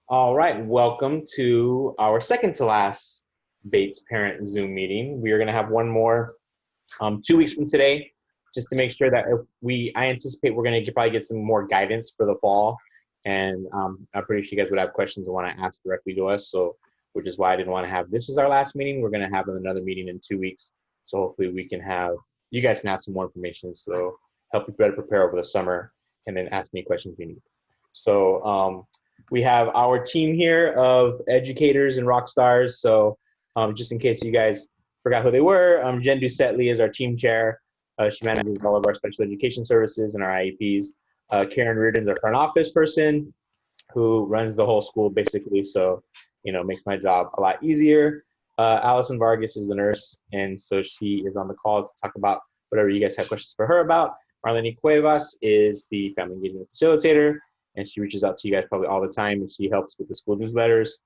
All right, welcome to our second to last Bates parent Zoom meeting. We are going to have one more 2 weeks from today, just to make sure that I anticipate we're going to probably get some more guidance for the fall. And I'm pretty sure you guys would have questions and want to ask directly to us. So, which is why I didn't want to have this as our last meeting. We're going to have another meeting in 2 weeks. So hopefully you guys can have some more information. So help you better prepare over the summer and then ask me questions you need. So, we have our team here of educators and rock stars. So just in case you guys forgot who they were, Jen Doucettley is our team chair. She manages all of our special education services and our IEPs. Karen Reardon's our front office person who runs the whole school basically. So, makes my job a lot easier. Allison Vargas is the nurse. And so she is on the call to talk about whatever you guys have questions for her about. Marlene Cuevas is the family engagement facilitator, and she reaches out to you guys probably all the time, and she helps with the school newsletters.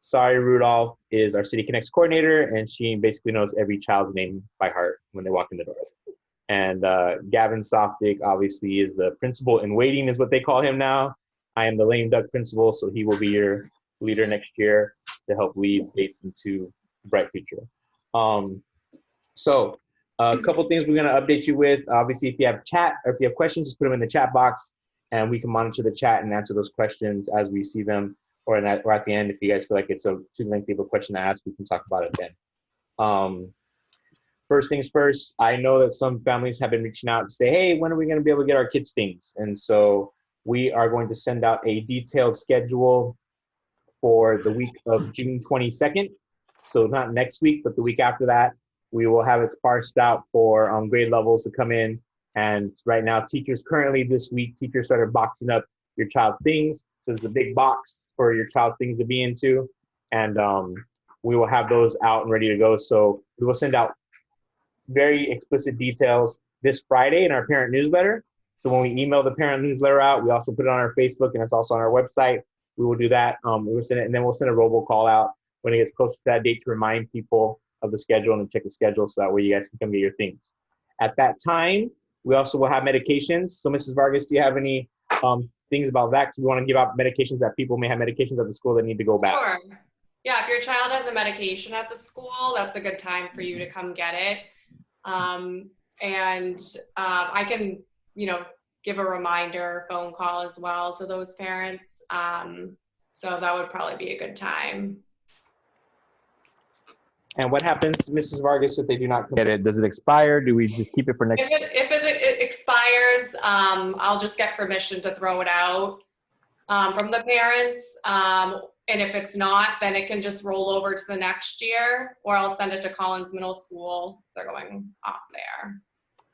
Sari Rudolph is our City Connects coordinator, and she basically knows every child's name by heart when they walk in the door. And Gavin Softic obviously is the principal in waiting, is what they call him now. I am the lame duck principal, so he will be your leader next year to help lead Bates into a bright future. So a couple things we're going to update you with. Obviously, if you have chat or if you have questions, just put them in the chat box, and we can monitor the chat and answer those questions as we see them, or at the end, if you guys feel like it's too lengthy of a question to ask, we can talk about it then. First things first, I know that some families have been reaching out to say, hey, when are we going to be able to get our kids things? And so we are going to send out a detailed schedule for the week of June 22nd. So not next week, but the week after that. We will have it parsed out for grade levels to come in. And right now, currently this week, teachers started boxing up your child's things. So there's a big box for your child's things to be into. And we will have those out and ready to go. So we will send out very explicit details this Friday in our parent newsletter. So when we email the parent newsletter out, we also put it on our Facebook, and it's also on our website. We will do that. We will send it, and then we'll send a robocall out when it gets closer to that date to remind people of the schedule and check the schedule, so that way you guys can come get your things. At that time, we also will have medications. So Mrs. Vargas, do you have any things about that? Because we want to give out medications that people may have medications at the school that need to go back. Sure. Yeah, if your child has a medication at the school, that's a good time for you to come get it. I can, give a reminder phone call as well to those parents. So that would probably be a good time. And what happens, Mrs. Vargas, if they do not get it? Does it expire? Do we just keep it for next? If it expires, I'll just get permission to throw it out from the parents. And if it's not, then it can just roll over to the next year, or I'll send it to Collins Middle School. They're going off there.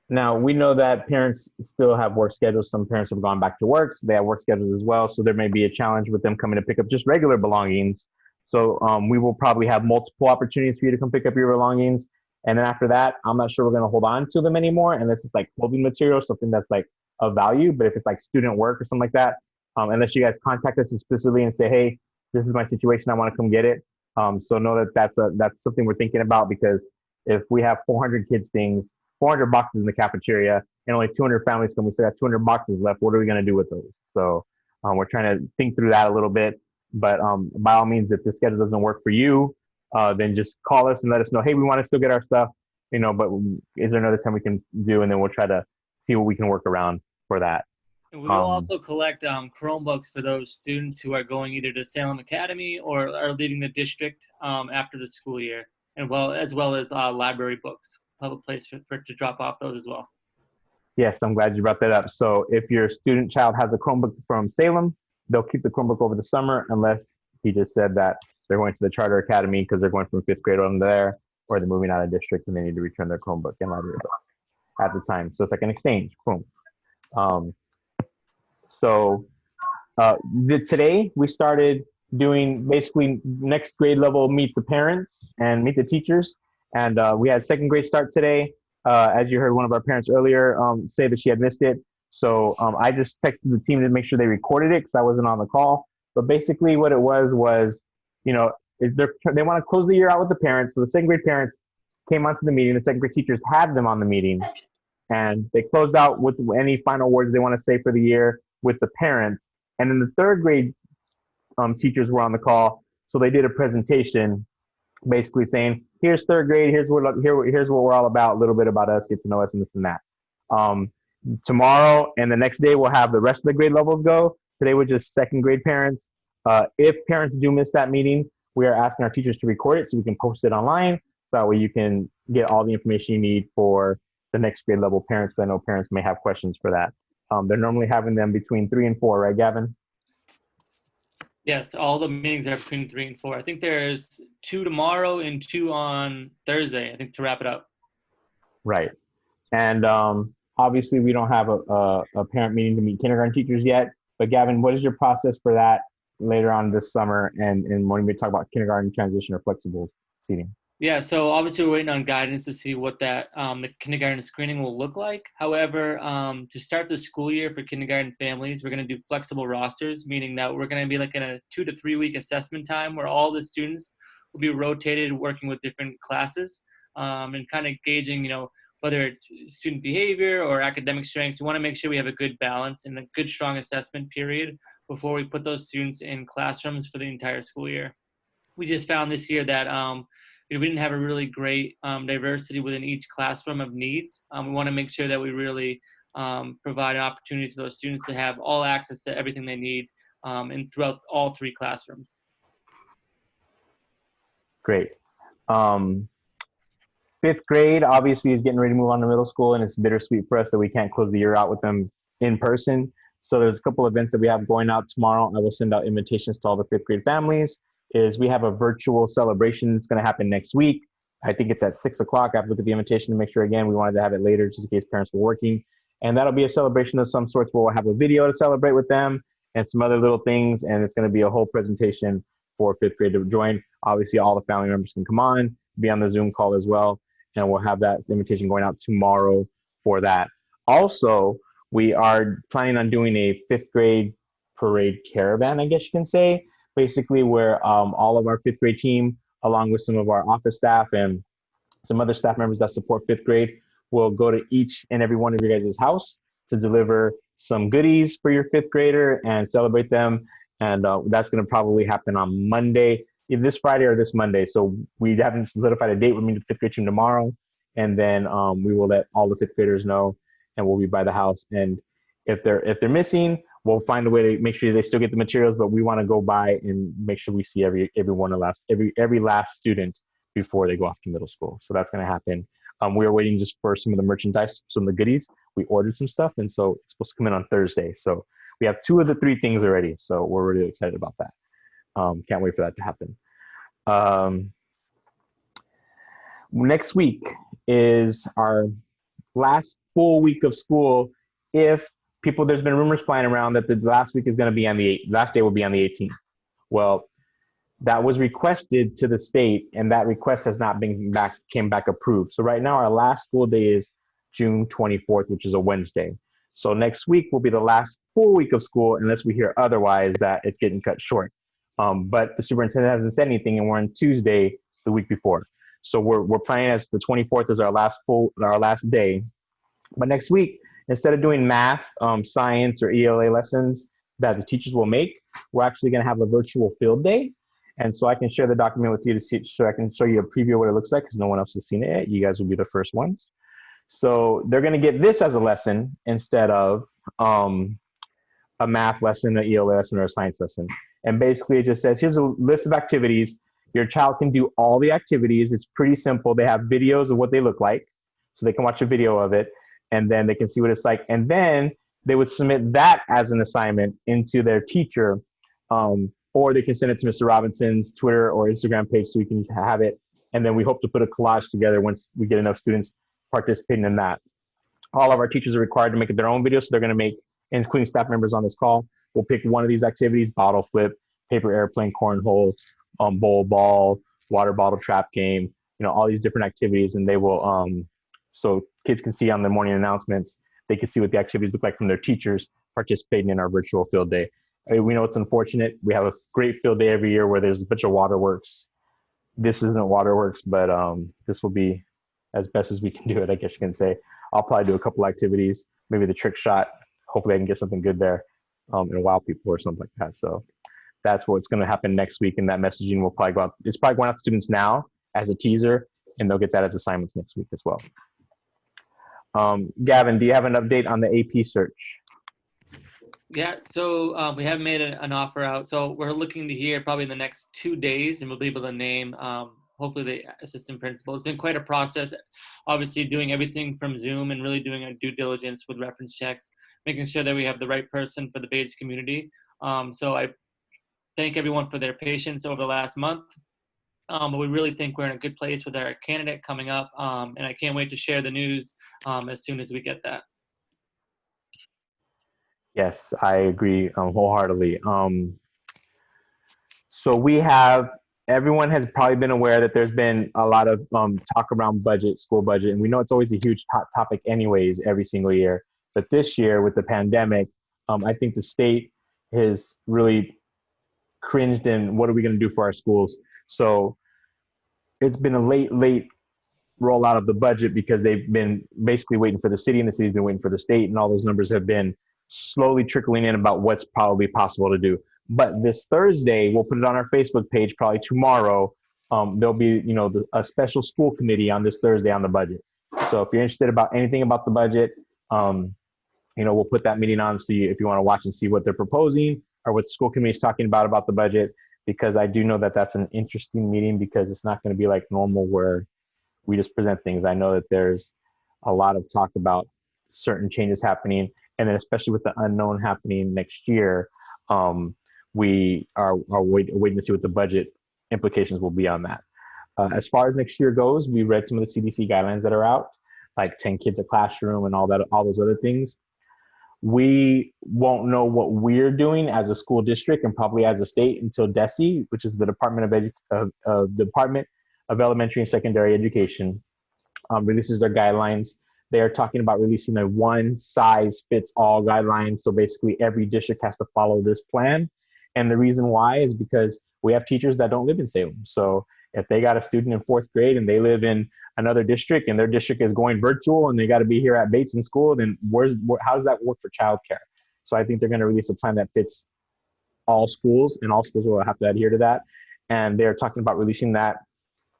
Now, we know that parents still have work schedules. Some parents have gone back to work, so they have work schedules as well. So there may be a challenge with them coming to pick up just regular belongings. So we will probably have multiple opportunities for you to come pick up your belongings. And then after that, I'm not sure we're going to hold on to them anymore unless it's like clothing material, something that's like of value. But if it's like student work or something like that, unless you guys contact us explicitly and say, hey, this is my situation, I want to come get it. So know that that's something we're thinking about, because if we have 400 kids things, 400 boxes in the cafeteria, and only 200 families come, we still have 200 boxes left. What are we going to do with those? So we're trying to think through that a little bit. But by all means, if the schedule doesn't work for you, then just call us and let us know, hey, we want to still get our stuff, but is there another time we can do? And then we'll try to see what we can work around for that. And we will also collect Chromebooks for those students who are going either to Salem Academy or are leaving the district after the school year, and as well as library books, public place to drop off those as well. Yes, I'm glad you brought that up. So if your student child has a Chromebook from Salem, they'll keep the Chromebook over the summer, unless he just said that they're going to the charter academy because they're going from 5th grade on there, or they're moving out of district and they need to return their Chromebook and library book at the time. So it's like an exchange. Boom. Today we started doing basically next grade level meet the parents and meet the teachers. And we had 2nd grade start today. As you heard one of our parents earlier say that she had missed it. So I just texted the team to make sure they recorded it because I wasn't on the call. But basically what it was, they want to close the year out with the parents. So the 2nd grade parents came onto the meeting. The 2nd grade teachers had them on the meeting. And they closed out with any final words they want to say for the year with the parents. And then the 3rd grade teachers were on the call. So they did a presentation basically saying, here's third grade, here's what we're all about, a little bit about us, get to know us, and this and that. Tomorrow and the next day, we'll have the rest of the grade levels go. Today was just second grade parents. If parents do miss that meeting, we are asking our teachers to record it so we can post it online. So that way you can get all the information you need for the next grade level parents. I know parents may have questions for that. They're normally having them between 3 and 4, right, Gavin? Yes, all the meetings are between 3 and 4. I think there's 2 tomorrow and 2 on Thursday, I think, to wrap it up. Right. And obviously, we don't have a parent meeting to meet kindergarten teachers yet. But Gavin, what is your process for that later on this summer and when we talk about kindergarten transition or flexible seating? Yeah, so obviously we're waiting on guidance to see what that the kindergarten screening will look like. However, to start the school year for kindergarten families, we're going to do flexible rosters, meaning that we're going to be like in a 2 to 3 week assessment time where all the students will be rotated working with different classes and kind of gauging, whether it's student behavior or academic strengths. We want to make sure we have a good balance and a good, strong assessment period before we put those students in classrooms for the entire school year. We just found this year that we didn't have a really great diversity within each classroom of needs. We want to make sure that we really provide opportunities for those students to have all access to everything they need and throughout all 3 classrooms. Great. 5th grade obviously is getting ready to move on to middle school, and it's bittersweet for us that we can't close the year out with them in person. So there's a couple events that we have going out tomorrow. I will send out invitations to all the 5th grade families. We have a virtual celebration that's going to happen next week. I think it's at 6 o'clock. I have to look at the invitation to make sure, again, we wanted to have it later just in case parents were working. And that'll be a celebration of some sorts where we'll have a video to celebrate with them and some other little things. And it's going to be a whole presentation for 5th grade to join. Obviously, all the family members can come on, be on the Zoom call as well. And we'll have that invitation going out tomorrow for that. Also, we are planning on doing a 5th grade parade caravan, I guess you can say, basically where all of our 5th grade team, along with some of our office staff and some other staff members that support 5th grade, will go to each and every one of your guys' house to deliver some goodies for your 5th grader and celebrate them. And that's going to probably happen on Monday, either this Friday or this Monday. So we haven't solidified a date. We're meeting the 5th grade team tomorrow. And then we will let all the 5th graders know, and we'll be by the house. And if they're missing, we'll find a way to make sure they still get the materials, but we want to go by and make sure we see every last student before they go off to middle school. So that's going to happen. We are waiting just for some of the merchandise, some of the goodies. We ordered some stuff, and so it's supposed to come in on Thursday. So we have 2 of the 3 things already. So we're really excited about that. Can't wait for that to happen. Next week is our last full week of school. There's been rumors flying around that the last week is going to be last day will be on the 18th. Well, that was requested to the state, and that request has not came back approved. So right now our last school day is June 24th, which is a Wednesday. So next week will be the last full week of school, unless we hear otherwise that it's getting cut short. But the superintendent hasn't said anything, and we're on Tuesday the week before. So we're planning as the 24th is our last day. But next week, instead of doing math, science, or ELA lessons that the teachers will make, we're actually going to have a virtual field day. And so I can share the document with you to see, so I can show you a preview of what it looks like, because no one else has seen it yet. You guys will be the first ones. So they're going to get this as a lesson instead of a math lesson, an ELA lesson, or a science lesson. And basically it just says, here's a list of activities. Your child can do all the activities. It's pretty simple. They have videos of what they look like, so they can watch a video of it, and then they can see what it's like. And then they would submit that as an assignment into their teacher, or they can send it to Mr. Robinson's Twitter or Instagram page so we can have it. And then we hope to put a collage together once we get enough students participating in that. All of our teachers are required to make their own videos, so they're going to make, including staff members on this call, we'll pick one of these activities: bottle flip, paper airplane, cornhole, bowl ball, water bottle trap game, all these different activities. And they will, so kids can see on the morning announcements, they can see what the activities look like from their teachers participating in our virtual field day. We know it's unfortunate. We have a great field day every year where there's a bunch of waterworks. This isn't waterworks, but this will be as best as we can do it, I guess you can say. I'll probably do a couple activities, maybe the trick shot. Hopefully I can get something good there and wow people or something like that. So that's what's going to happen next week. And that messaging will probably go out. It's probably going out to students now as a teaser, and they'll get that as assignments next week as well. Gavin, do you have an update on the AP search? Yeah, so we have made an offer out. So we're looking to hear probably in the next 2 days, and we'll be able to name hopefully the assistant principal. It's been quite a process, obviously doing everything from Zoom and really doing our due diligence with reference checks, making sure that we have the right person for the Bates community. So I thank everyone for their patience over the last month. But we really think we're in a good place with our candidate coming up, and I can't wait to share the news as soon as we get that. Yes, I agree wholeheartedly. So we have, everyone has probably been aware that there's been a lot of talk around budget, school budget, and we know it's always a huge hot topic anyways every single year. But this year with the pandemic, I think the state has really cringed in what are we going to do for our schools. So it's been a late rollout of the budget because they've been basically waiting for the city, and the city's been waiting for the state, and all those numbers have been slowly trickling in about what's probably possible to do. But this Thursday, we'll put it on our Facebook page, probably tomorrow, there'll be, a special school committee on this Thursday on the budget. So if you're interested about anything about the budget, we'll put that meeting on so if you want to watch and see what they're proposing or what the school committee is talking about the budget, because I do know that that's an interesting meeting because it's not going to be like normal where we just present things. I know that there's a lot of talk about certain changes happening, and then especially with the unknown happening next year, we are waiting to see what the budget implications will be on that. As far as next year goes, we read some of the CDC guidelines that are out, like 10 kids a classroom and all those other things. We won't know what we're doing as a school district and probably as a state until DESE, which is the Department of Elementary and Secondary Education, releases their guidelines. They are talking about releasing a one-size-fits-all guideline. So basically every district has to follow this plan. And the reason why is because we have teachers that don't live in Salem. So if they got a student in 4th grade and they live in another district and their district is going virtual and they got to be here at Bates in school, then how does that work for childcare? So I think they're going to release a plan that fits all schools, and all schools will have to adhere to that. And they're talking about releasing that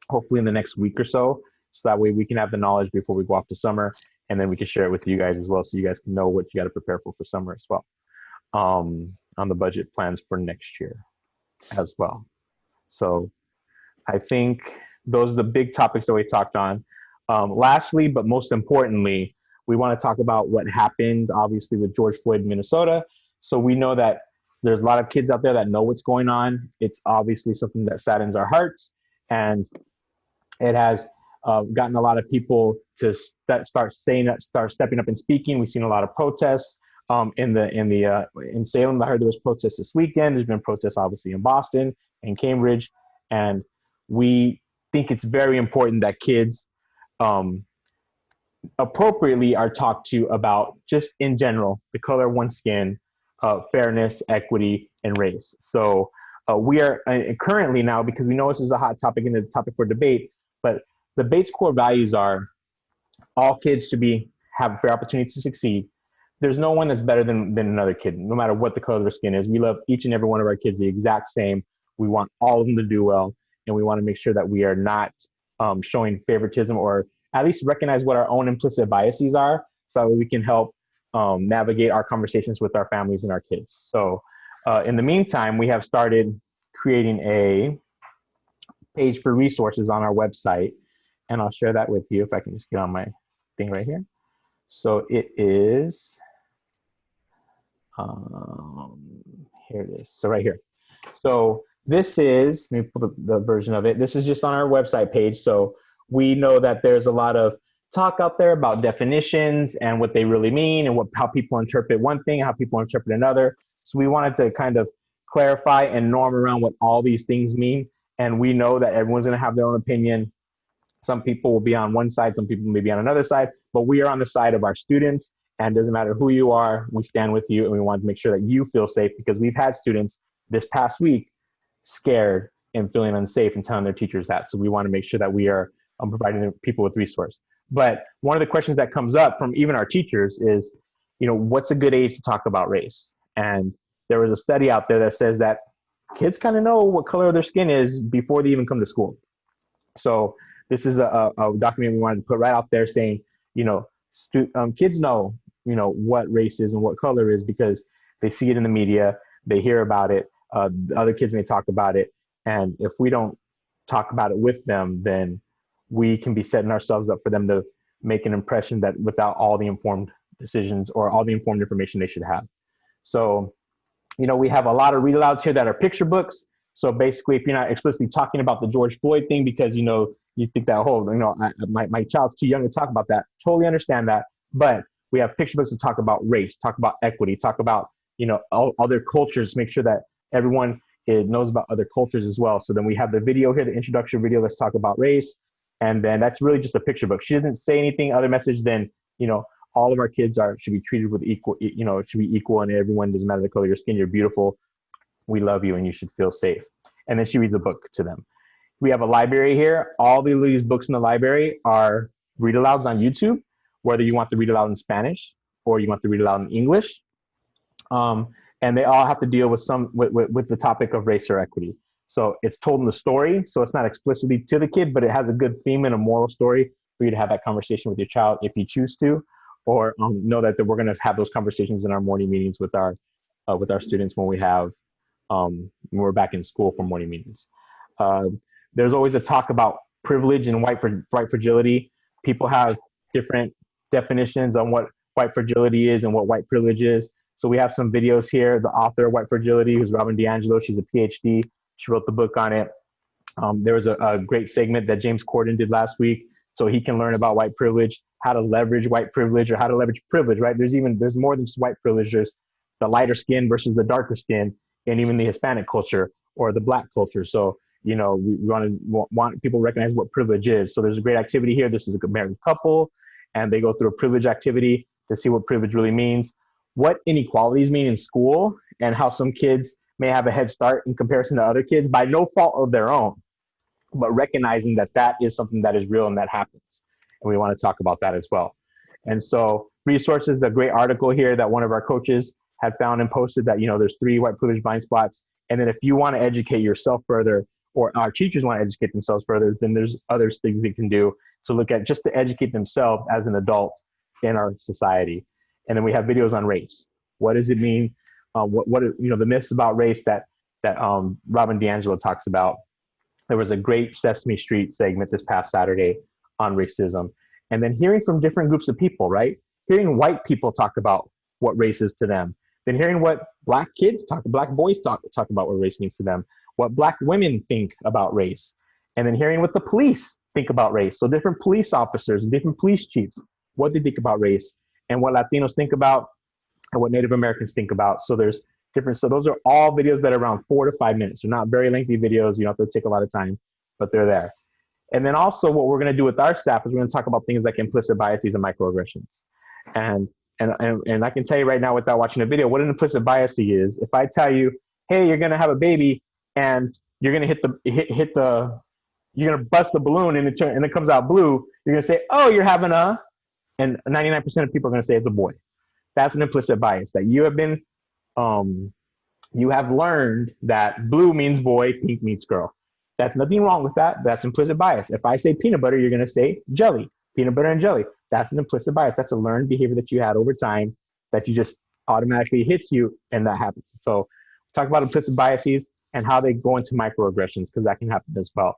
hopefully in the next week or so that way we can have the knowledge before we go off to summer, and then we can share it with you guys as well so you guys can know what you got to prepare for summer as well, on the budget plans for next year as well. So I think those are the big topics that we talked on. Lastly, but most importantly, we want to talk about what happened, obviously, with George Floyd in Minnesota. So we know that there's a lot of kids out there that know what's going on. It's obviously something that saddens our hearts, and it has gotten a lot of people to start stepping up and speaking. We've seen a lot of protests in Salem. I heard there was protests this weekend. There's been protests obviously in Boston and Cambridge, and we think it's very important that kids appropriately are talked to about, just in general, the color of one's skin, fairness, equity, and race. So we are currently now, because we know this is a hot topic and the topic for debate, but the Bates core values are all kids should have a fair opportunity to succeed. There's no one that's better than another kid, no matter what the color of their skin is. We love each and every one of our kids the exact same. We want all of them to do well, and we want to make sure that we are not showing favoritism, or at least recognize what our own implicit biases are, so that we can help navigate our conversations with our families and our kids. So in the meantime, we have started creating a page for resources on our website, and I'll share that with you if I can just get on my thing right here. So it is, here it is. So right here. So this is, let me pull the version of it. This is just on our website page. So we know that there's a lot of talk out there about definitions and what they really mean, and how people interpret one thing, how people interpret another. So we wanted to kind of clarify and norm around what all these things mean. And we know that everyone's going to have their own opinion. Some people will be on one side, some people may be on another side, but we are on the side of our students, and it doesn't matter who you are, we stand with you, and we want to make sure that you feel safe, because we've had students this past week scared and feeling unsafe and telling their teachers that. So we want to make sure that we are providing people with resource. But one of the questions that comes up from even our teachers is, what's a good age to talk about race? And there was a study out there that says that kids kind of know what color their skin is before they even come to school. So this is a document we wanted to put right out there saying, you know, kids know, you know, what race is and what color is because they see it in the media, they hear about it, other kids may talk about it. And if we don't talk about it with them, then we can be setting ourselves up for them to make an impression that without all the informed decisions or all the informed information they should have. So, you know, we have a lot of read alouds here that are picture books. So basically, if you're not explicitly talking about the George Floyd thing because, you know, you think that, oh, you know, my child's too young to talk about that. Totally understand that. But we have picture books to talk about race, talk about equity, talk about, you know, other cultures, make sure that everyone knows about other cultures as well. So then we have the video here, the introduction video, let's talk about race. And then that's really just a picture book. She doesn't say anything other message than, you know, all of our kids should be treated with equal, you know, it should be equal and everyone, doesn't matter the color of your skin, you're beautiful, we love you and you should feel safe. And then she reads a book to them. We have a library here. All these books in the library are read alouds on YouTube, whether you want to read aloud in Spanish or you want to read aloud in English. And they all have to deal with with the topic of race or equity. So it's told in the story. So it's not explicitly to the kid, but it has a good theme and a moral story for you to have that conversation with your child if you choose to, or know that we're going to have those conversations in our morning meetings with our students when we're back in school for morning meetings. There's always a talk about privilege and white fragility. People have different definitions on what white fragility is and what white privilege is. So we have some videos here. The author of White Fragility, who's Robin DiAngelo, she's a PhD. She wrote the book on it. There was a great segment that James Corden did last week, so he can learn about white privilege, how to leverage white privilege, or how to leverage privilege, right? There's more than just white privilege. There's the lighter skin versus the darker skin, and even the Hispanic culture or the Black culture. So, you know, we want people to recognize what privilege is. So there's a great activity here. This is a married couple, and they go through a privilege activity to see what privilege really means, what inequalities mean in school, and how some kids may have a head start in comparison to other kids by no fault of their own, but recognizing that that is something that is real and that happens. And we want to talk about that as well. And so resources, a great article here that one of our coaches had found and posted that, you know, there's 3 white privilege blind spots. And then if you want to educate yourself further, or our teachers want to educate themselves further, then there's other things they can do to look at just to educate themselves as an adult in our society. And then we have videos on race. What does it mean? You know, the myths about race that Robin DiAngelo talks about. There was a great Sesame Street segment this past Saturday on racism. And then hearing from different groups of people, right? Hearing white people talk about what race is to them. Then hearing what Black boys talk about what race means to them. What Black women think about race. And then hearing what the police think about race. So different police officers and different police chiefs, what they think about race, and what Latinos think about, and what Native Americans think about. So there's different. So those are all videos that are around 4 to 5 minutes. They're not very lengthy videos. You don't have to take a lot of time, but they're there. And then also what we're going to do with our staff is we're going to talk about things like implicit biases and microaggressions. And I can tell you right now without watching the video, what an implicit bias is. If I tell you, hey, you're going to have a baby and you're going to you're going to bust the balloon and it comes out blue, you're going to say, oh, you're having and 99% of people are going to say it's a boy. That's an implicit bias that you have learned that blue means boy, pink means girl. That's nothing wrong with that. That's implicit bias. If I say peanut butter, you're going to say jelly, peanut butter and jelly. That's an implicit bias. That's a learned behavior that you had over time that you just automatically hits you, and that happens. So talk about implicit biases and how they go into microaggressions, because that can happen as well.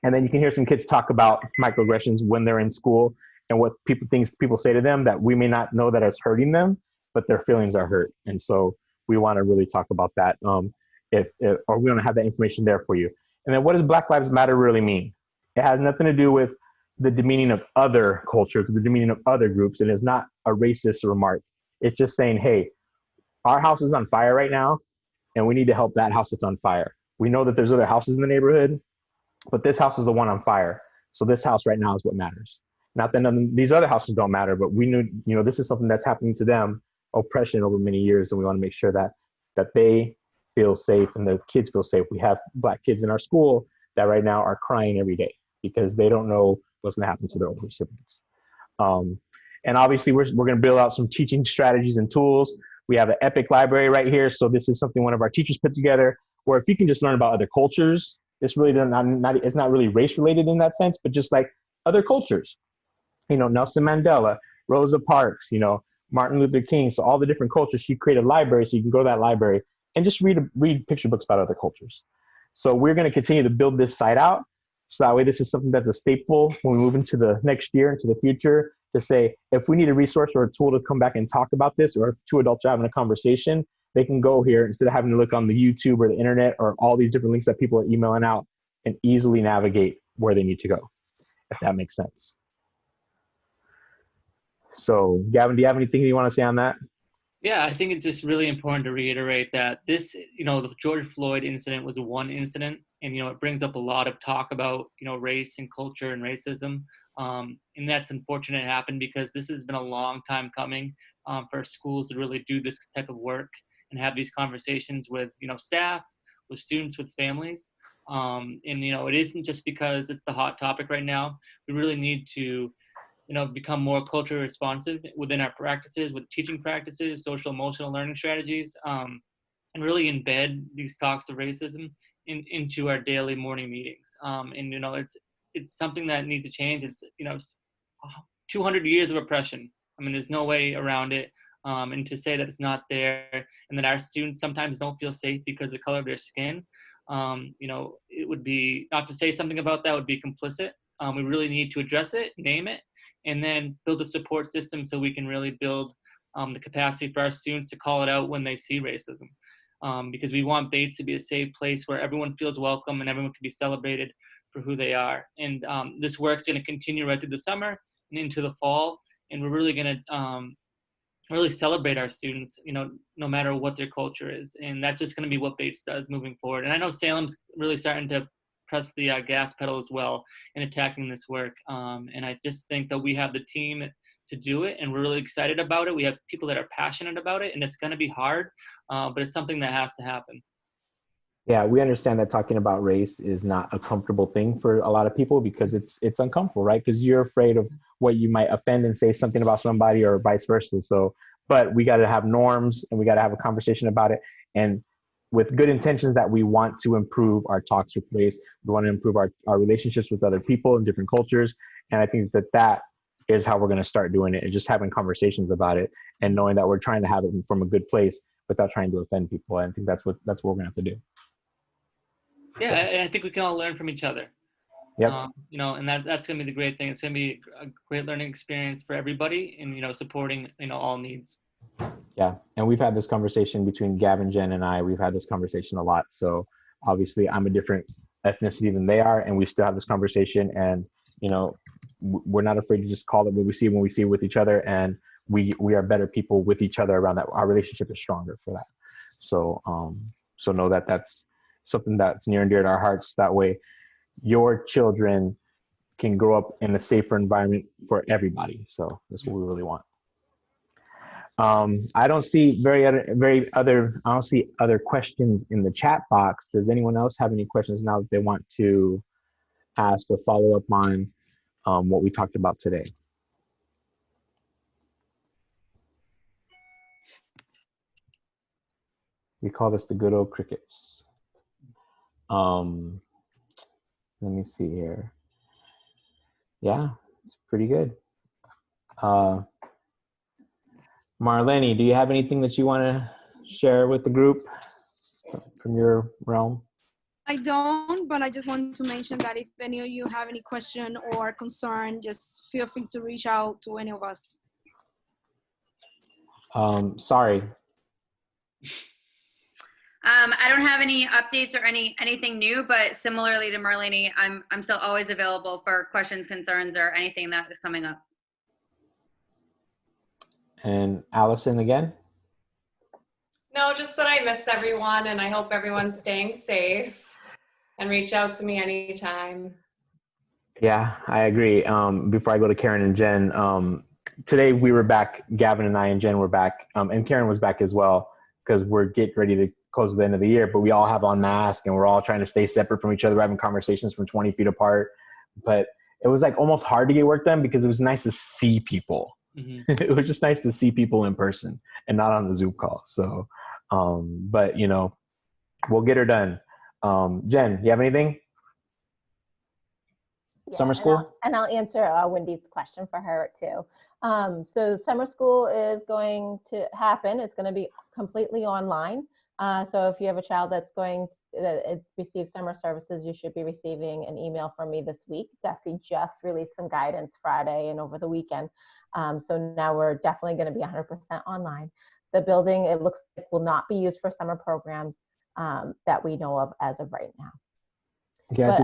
And then you can hear some kids talk about microaggressions when they're in school and what people say to them that we may not know that it's hurting them, but their feelings are hurt. And so we want to really talk about that. Or we want to have that information there for you. And then what does Black Lives Matter really mean? It has nothing to do with the demeaning of other cultures, the demeaning of other groups. And it's not a racist remark. It's just saying, hey, our house is on fire right now, and we need to help that house that's on fire. We know that there's other houses in the neighborhood, but this house is the one on fire. So this house right now is what matters. Not that these other houses don't matter, but we knew, this is something that's happening to them, oppression over many years. And we want to make sure that they feel safe and the kids feel safe. We have Black kids in our school that right now are crying every day because they don't know what's going to happen to their older siblings. And obviously we're going to build out some teaching strategies and tools. We have an epic library right here. So this is something one of our teachers put together, where if you can just learn about other cultures, it's really it's not really race related in that sense, but just like other cultures, Nelson Mandela, Rosa Parks, Martin Luther King. So all the different cultures, she created a library. So you can go to that library and just read picture books about other cultures. So we're going to continue to build this site out. So that way, this is something that's a staple when we move into the next year, into the future, to say, if we need a resource or a tool to come back and talk about this, or if two adults are having a conversation, they can go here instead of having to look on the YouTube or the internet or all these different links that people are emailing out, and easily navigate where they need to go, if that makes sense. So Gavin, do you have anything you want to say on that? Yeah, I think it's just really important to reiterate that this, the George Floyd incident was one incident, and, it brings up a lot of talk about, race and culture and racism. And that's unfortunate it happened, because this has been a long time coming for schools to really do this type of work and have these conversations with, staff, with students, with families. And, it isn't just because it's the hot topic right now. We really need to become more culturally responsive within our practices, with teaching practices, social emotional learning strategies, and really embed these talks of racism into our daily morning meetings. And it's something that needs to change. It's 200 years of oppression. I mean, there's no way around it. And to say that it's not there, and that our students sometimes don't feel safe because of the color of their skin, it would be, not to say something about that would be complicit. We really need to address it, name it, and then build a support system so we can really build the capacity for our students to call it out when they see racism. Because we want Bates to be a safe place where everyone feels welcome and everyone can be celebrated for who they are. And this work's going to continue right through the summer and into the fall. And we're really going to really celebrate our students, no matter what their culture is. And that's just going to be what Bates does moving forward. And I know Salem's really starting to press the gas pedal as well in attacking this work. And I just think that we have the team to do it, and we're really excited about it. We have people that are passionate about it, and it's going to be hard, but it's something that has to happen. Yeah, we understand that talking about race is not a comfortable thing for a lot of people, because it's uncomfortable, right? Because you're afraid of what you might offend and say something about somebody, or vice versa. So, but we got to have norms, and we got to have a conversation about it. And with good intentions, that we want to improve our talks with race. We want to improve our relationships with other people in different cultures. And I think that is how we're going to start doing it, and just having conversations about it, and knowing that we're trying to have it from a good place without trying to offend people. I think that's what we're going to have to do. Yeah, and I think we can all learn from each other. Yep. And that's going to be the great thing. It's going to be a great learning experience for everybody, and, supporting, all needs. Yeah. And we've had this conversation between Gavin, Jen, and I. We've had this conversation a lot. So obviously I'm a different ethnicity than they are, and we still have this conversation. And, we're not afraid to just call it what we see when we see it with each other. And we are better people with each other around that. Our relationship is stronger for that. So, so know that that's something that's near and dear to our hearts. That way your children can grow up in a safer environment for everybody. So that's what we really want. I don't see I don't see other questions in the chat box. Does anyone else have any questions now that they want to ask or follow up on what we talked about today? We call this the good old crickets. Let me see here. Yeah, it's pretty good. Marlene, do you have anything that you want to share with the group from your realm? I don't, but I just want to mention that if any of you have any question or concern, just feel free to reach out to any of us. Sorry. I don't have any updates or anything new, but similarly to Marlene, I'm still always available for questions, concerns, or anything that is coming up. And Allison again? No, just that I miss everyone, and I hope everyone's staying safe, and reach out to me anytime. Yeah, I agree. Before I go to Karen and Jen, today we were back, Gavin and I and Jen were back, and Karen was back as well, because we're getting ready to close the end of the year, but we all have on masks and we're all trying to stay separate from each other. We're having conversations from 20 feet apart, but it was like almost hard to get work done, because it was nice to see people. It was just nice to see people in person and not on the Zoom call. So, but we'll get her done. Jen, you have anything? Yeah, Summer school? and I'll answer Wendy's question for her too. So summer school is going to happen. It's going to be completely online. So if you have a child that's going to receive summer services, you should be receiving an email from me this week. Desi just released some guidance Friday and over the weekend. So now we're definitely going to be 100% online. The building, it looks like, will not be used for summer programs that we know of as of right now. Yeah, but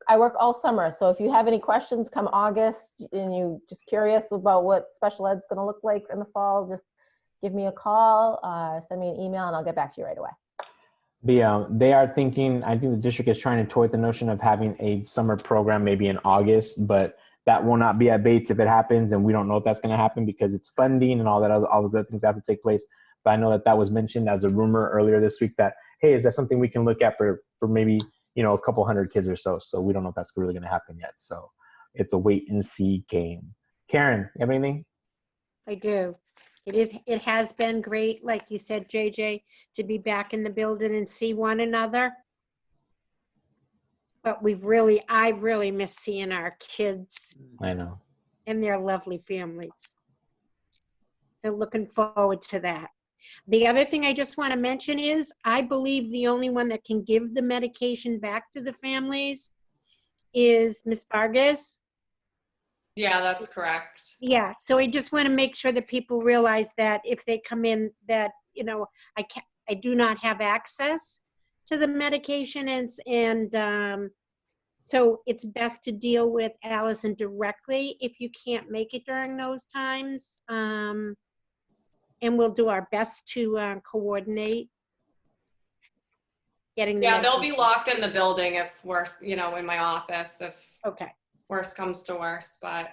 I work all summer. So if you have any questions come August and you just curious about what special ed's going to look like in the fall, just give me a call, send me an email, and I'll get back to you right away. They are thinking, I think the district is trying to toy with the notion of having a summer program maybe in August, but that will not be at Bates if it happens. And we don't know if that's going to happen because it's funding and all those other things have to take place. But I know that was mentioned as a rumor earlier this week that, hey, is that something we can look at for maybe, a couple hundred kids or so. So we don't know if that's really going to happen yet. So it's a wait and see game. Karen, you have anything? I do. It has been great, like you said, JJ, to be back in the building and see one another. But I really miss seeing our kids I know. and their lovely families. So looking forward to that. The other thing I just want to mention is I believe the only one that can give the medication back to the families is Miss Vargas. Yeah, that's correct. Yeah, so I just want to make sure that people realize that if they come in that, I do not have access to the medication and so it's best to deal with Allison directly if you can't make it during those times. And we'll do our best to coordinate getting the Yeah, they'll be medication. locked in the building if worse, in my office if Okay. worse comes to worse, but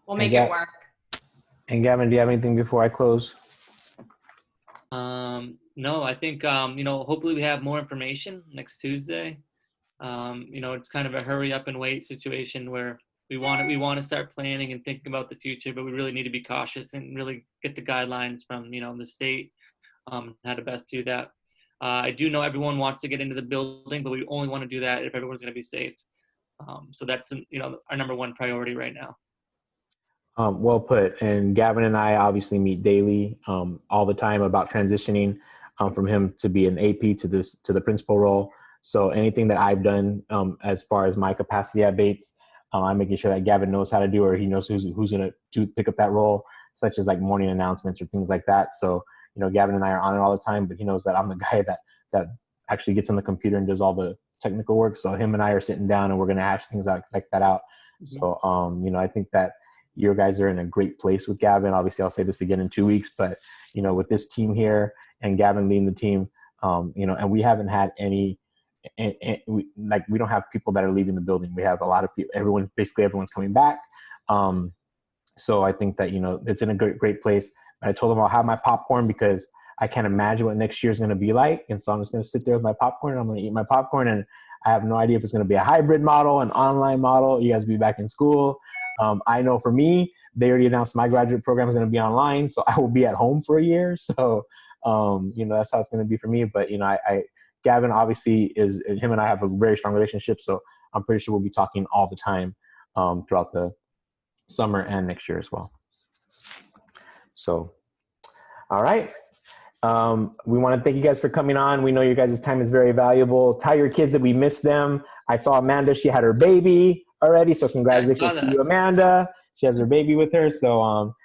we'll make it work. And Gavin, do you have anything before I close? No, I think, hopefully we have more information next Tuesday. It's kind of a hurry up and wait situation where we want to start planning and thinking about the future, but we really need to be cautious and really get the guidelines from, the state, how to best do that. I do know everyone wants to get into the building, but we only want to do that if everyone's going to be safe. So that's, our number one priority right now. Well put. And Gavin and I obviously meet daily, all the time about transitioning from him to be an AP to the principal role. So anything that I've done as far as my capacity at Bates, I'm making sure that Gavin knows how to do, or he knows who's going to pick up that role, such as like morning announcements or things like that. So, Gavin and I are on it all the time, but he knows that I'm the guy that actually gets on the computer and does all the technical work. So him and I are sitting down and we're going to hash things like that out. Mm-hmm. So, I think that you guys are in a great place with Gavin. Obviously, I'll say this again in 2 weeks, but, with this team here and Gavin leading the team, and we haven't had any, we don't have people that are leaving the building. We have a lot of people, everyone's coming back. So I think that, it's in a great place. I told them I'll have my popcorn because I can't imagine what next year is going to be like. And so I'm just going to sit there with my popcorn and I'm going to eat my popcorn. And I have no idea if it's going to be a hybrid model, an online model. You guys will be back in school. I know for me, they already announced my graduate program is going to be online. So I will be at home for a year. So, that's how it's going to be for me. But, Gavin obviously him and I have a very strong relationship. So I'm pretty sure we'll be talking all the time throughout the summer and next year as well. So, all right. We want to thank you guys for coming on. We know your guys' time is very valuable. Tell your kids that we miss them. I saw Amanda, she had her baby already. So congratulations to you, Amanda. She has her baby with her. So,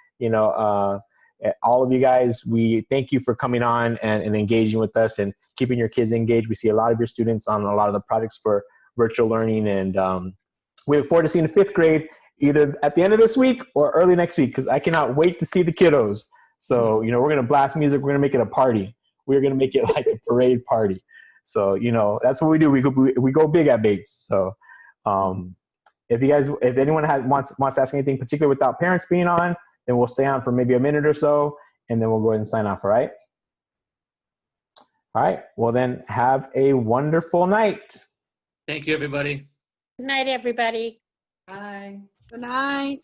all of you guys, we thank you for coming on and engaging with us and keeping your kids engaged. We see a lot of your students on a lot of the projects for virtual learning. And we look forward to seeing the 5th grade either at the end of this week or early next week, because I cannot wait to see the kiddos. So, we're going to blast music. We're going to make it a party. We're going to make it like a parade party. So, that's what we do. We go big at Bates. So, if anyone wants to ask anything particular without parents being on, then we'll stay on for maybe a minute or so, and then we'll go ahead and sign off. All right. All right. Well, then have a wonderful night. Thank you, everybody. Good night, everybody. Bye. Good night.